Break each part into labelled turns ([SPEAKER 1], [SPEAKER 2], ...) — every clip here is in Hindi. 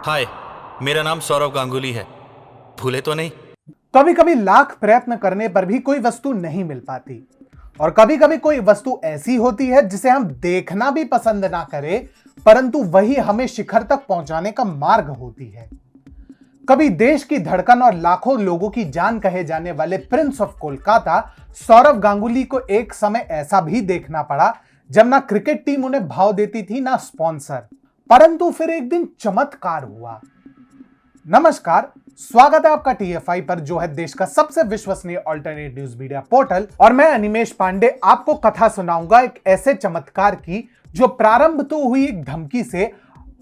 [SPEAKER 1] हाय, मेरा नाम सौरव गांगुली है। भूले तो नहीं?
[SPEAKER 2] कभी कभी लाख प्रयत्न करने पर भी कोई वस्तु नहीं मिल पाती और कभी कभी कोई वस्तु ऐसी होती है जिसे हम देखना भी पसंद ना करें, परंतु वही हमें शिखर तक पहुंचाने का मार्ग होती है। कभी देश की धड़कन और लाखों लोगों की जान कहे जाने वाले प्रिंस ऑफ कोलकाता सौरव गांगुली को एक समय ऐसा भी देखना पड़ा जब ना क्रिकेट टीम उन्हें भाव देती थी ना स्पॉन्सर, परंतु फिर एक दिन चमत्कार हुआ। नमस्कार, स्वागत है आपका टीएफआई पर, जो है देश का सबसे विश्वसनीय अल्टरनेट न्यूज मीडिया पोर्टल। और मैं अनिमेश पांडे आपको कथा सुनाऊंगा एक ऐसे चमत्कार की जो प्रारंभ तो हुई एक धमकी से,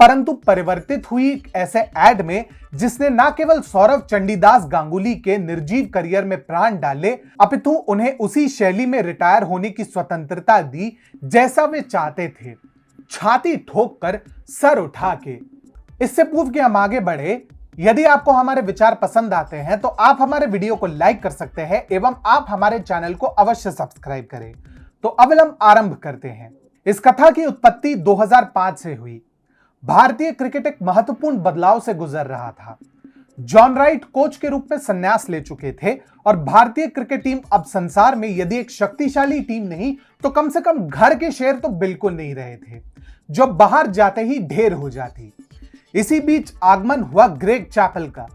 [SPEAKER 2] परंतु परिवर्तित हुई एक ऐसे एड में जिसने न केवल सौरव चंडीदास गांगुली के निर्जीव करियर में प्राण डाले, अपितु उन्हें उसी शैली में रिटायर होने की स्वतंत्रता दी जैसा वे चाहते थे, छाती ठोक कर, सर उठा के। इससे पूर्व कि हम आगे बढ़े, यदि आपको हमारे विचार पसंद आते हैं तो आप हमारे वीडियो को लाइक कर सकते हैं एवं आप हमारे चैनल को अवश्य सब्सक्राइब करें। तो अब हम आरंभ करते हैं। इस कथा की उत्पत्ति 2005 से हुई। भारतीय क्रिकेट एक महत्वपूर्ण बदलाव से गुजर रहा था। जॉन राइट कोच के रूप में संन्यास ले चुके थे और भारतीय क्रिकेट टीम अब संसार में यदि एक शक्तिशाली टीम नहीं तो कम से कम घर के शेर तो बिल्कुल नहीं रहे थे, जो बाहर जाते ही ढेर हो जाती। इसी बीच आगमन हुआ ग्रेग चैपल का,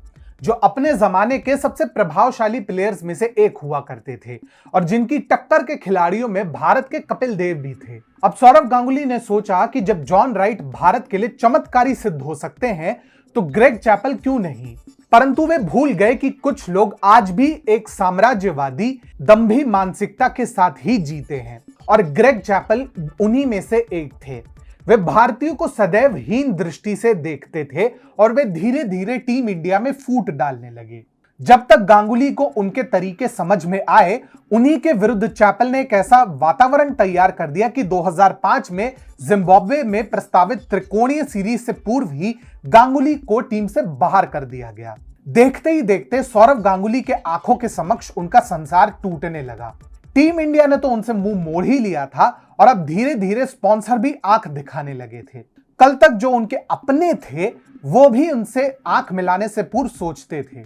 [SPEAKER 2] जो अपने जमाने के सबसे प्रभावशाली प्लेयर्स में से एक हुआ करते थे और जिनकी टक्कर के खिलाड़ियों में भारत के कपिल देव भी थे। अब सौरव गांगुली ने सोचा कि जब जॉन राइट भारत के लिए चमत्कारी सिद्ध हो सकते हैं तो ग्रेग चैपल क्यों नहीं। परंतु वे भूल गए कि कुछ लोग आज भी एक साम्राज्यवादी दंभी मानसिकता के साथ ही जीते हैं और ग्रेग चैपल उन्हीं में से एक थे। वे भारतीयों को सदैव हीन दृष्टि से देखते थे और वे धीरे धीरे टीम इंडिया में फूट डालने लगे। जब तक गांगुली को उनके तरीके समझ में आए, उन्हीं के विरुद्ध चैपल ने एक ऐसा वातावरण तैयार कर दिया कि 2005 में जिम्बाब्वे में प्रस्तावित त्रिकोणीय सीरीज से पूर्व ही गांगुली को टीम से बाहर कर दिया गया। देखते ही देखते सौरव गांगुली के आंखों के समक्ष उनका संसार टूटने लगा। टीम इंडिया ने तो उनसे मुंह मोड़ ही लिया था और अब धीरे धीरे स्पॉन्सर भी आंख दिखाने लगे थे। कल तक जो उनके अपने थे वो भी उनसे आंख मिलाने से पूर्व सोचते थे।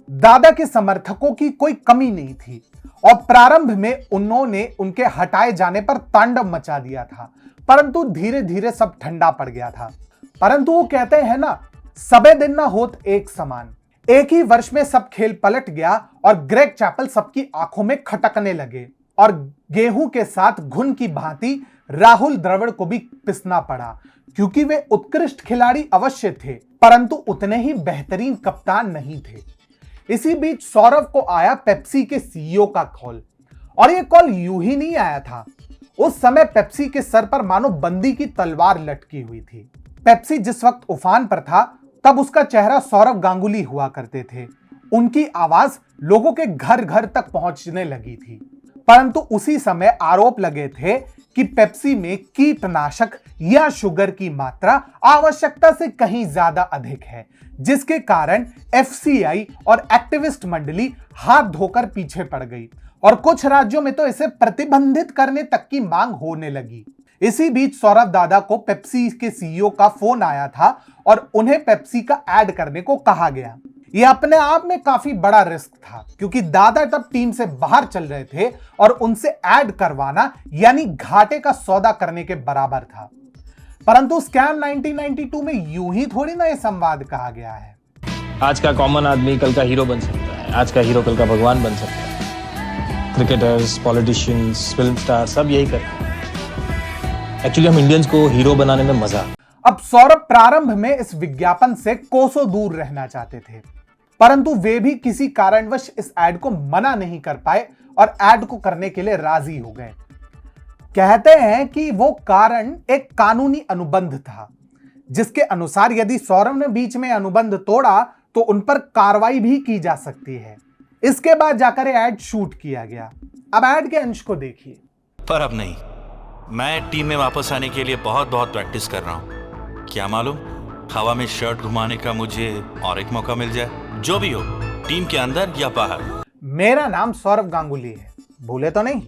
[SPEAKER 2] दादा के समर्थकों की कोई कमी नहीं थी और प्रारंभ में उन्होंने उनके हटाए जाने पर तांडव मचा दिया था, परंतु धीरे धीरे सब ठंडा पड़ गया था। परंतु वो कहते हैं ना, सबे दिन ना होत एक समान। एक ही वर्ष में सब खेल पलट गया और ग्रेग चैपल सबकी आंखों में खटकने लगे और गेहूं के साथ घुन की भांति राहुल द्रविड़ को भी पिसना पड़ा, क्योंकि वे उत्कृष्ट खिलाड़ी अवश्य थे परंतु उतने ही बेहतरीन कप्तान नहीं थे। इसी बीच सौरव को आया पेप्सी के सीईओ का कॉल, और यह कॉल यूं ही नहीं आया था। उस समय पेप्सी के सर पर मानो बंदी की तलवार लटकी हुई थी। पेप्सी जिस वक्त उफान पर था तब उसका चेहरा सौरव गांगुली हुआ करते थे। उनकी आवाज लोगों के घर घर तक पहुंचने लगी थी, परंतु उसी समय आरोप लगे थे कि पेप्सी में कीटनाशक या शुगर की मात्रा आवश्यकता से कहीं ज्यादा अधिक है, जिसके कारण एफसीआई और एक्टिविस्ट मंडली हाथ धोकर पीछे पड़ गई और कुछ राज्यों में तो इसे प्रतिबंधित करने तक की मांग होने लगी। इसी बीच सौरव दादा को पेप्सी के सीईओ का फोन आया था और उन्हें पेप्सी का ऐड करने को कहा गया। यह अपने आप में काफी बड़ा रिस्क था, क्योंकि दादा तब टीम से बाहर चल रहे थे और उनसे ऐड करवाना यानी घाटे का सौदा करने के बराबर था। परंतु स्कैम 1992 में यूं ही थोड़ी ना यह संवाद कहा गया है।
[SPEAKER 3] आज का कॉमन आदमी कल का हीरो बन सकता है, आज का हीरो कल का भगवान बन सकता है। क्रिकेटर्स, पॉलिटिशियंस, फिल्म स्टार सब यही करते हैं। एक्चुअली हम इंडियंस को हीरो बनाने में मजा।
[SPEAKER 2] अब सौरभ प्रारंभ में इस विज्ञापन से कोसों दूर रहना चाहते थे, परंतु वे भी किसी कारणवश इस ऐड को मना नहीं कर पाए और ऐड को करने के लिए राजी हो गए। कहते हैं कि वो कारण एक कानूनी अनुबंध था, जिसके अनुसार यदि सौरभ ने बीच में अनुबंध तोड़ा तो उन पर कार्रवाई भी की जा सकती है। इसके बाद जाकर ऐड शूट किया गया। अब ऐड के अंश को देखिए।
[SPEAKER 1] पर अब नहीं, मैं टीम में वापस आने के लिए बहुत प्रैक्टिस कर रहा हूँ। क्या मालूम हवा में शर्ट घुमाने का मुझे और एक मौका मिल जाए। जो भी हो, टीम के अंदर या बाहर।
[SPEAKER 2] मेरा नाम सौरव गांगुली है, भूले तो नहीं।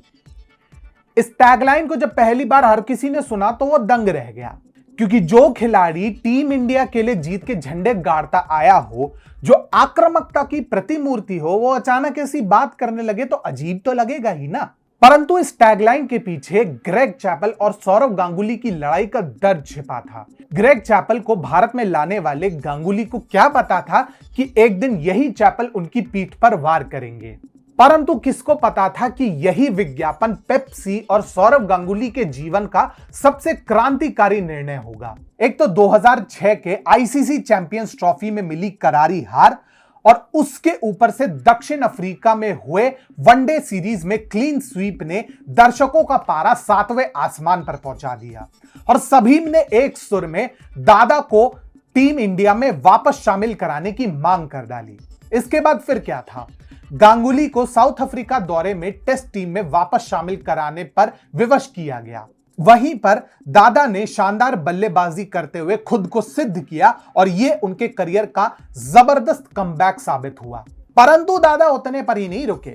[SPEAKER 2] इस टैगलाइन को जब पहली बार हर किसी ने सुना तो वो दंग रह गया, क्योंकि जो खिलाड़ी टीम इंडिया के लिए जीत के झंडे गाड़ता आया हो, जो आक्रामकता की प्रतिमूर्ति हो, वो अचानक ऐसी बात करने लगे तो अजीब तो लगेगा ही ना। परंतु इस टैगलाइन के पीछे ग्रेग चैपल और सौरव गांगुली की लड़ाई का दर्द छिपा था। ग्रेग चैपल को भारत में लाने वाले गांगुली को क्या पता था कि एक दिन यही चैपल उनकी पीठ पर वार करेंगे। परंतु किसको पता था कि यही विज्ञापन पेप्सी और सौरव गांगुली के जीवन का सबसे क्रांतिकारी निर्णय होगा। एक तो 2006 के आईसीसी चैंपियंस ट्रॉफी में मिली करारी हार, और उसके ऊपर से दक्षिण अफ्रीका में हुए वनडे सीरीज में क्लीन स्वीप ने दर्शकों का पारा 7वें आसमान पर पहुंचा दिया और सभी ने एक सुर में दादा को टीम इंडिया में वापस शामिल कराने की मांग कर डाली। इसके बाद फिर क्या था? गांगुली को साउथ अफ्रीका दौरे में टेस्ट टीम में वापस शामिल कराने पर विवश किया गया। वहीं पर दादा ने शानदार बल्लेबाजी करते हुए खुद को सिद्ध किया और यह उनके करियर का जबरदस्त कमबैक साबित हुआ। परंतु दादा उतने पर ही नहीं रुके।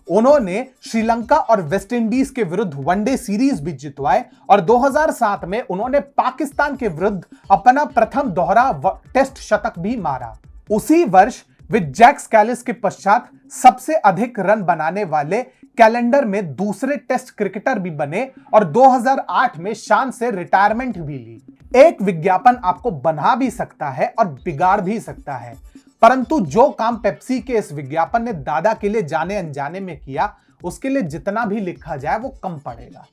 [SPEAKER 2] उन्होंने श्रीलंका और वेस्टइंडीज के विरुद्ध वनडे सीरीज भी जितवाए और 2007 में उन्होंने पाकिस्तान के विरुद्ध अपना प्रथम दोहरा टेस्ट शतक भी मारा। उसी वर्ष वे जैक कैलिस के पश्चात सबसे अधिक रन बनाने वाले कैलेंडर में दूसरे टेस्ट क्रिकेटर भी बने और 2008 में शान से रिटायरमेंट भी ली। एक विज्ञापन आपको बना भी सकता है और बिगाड़ भी सकता है, परंतु जो काम पेप्सी के इस विज्ञापन ने दादा के लिए जाने अनजाने में किया, उसके लिए जितना भी लिखा जाए वो कम पड़ेगा।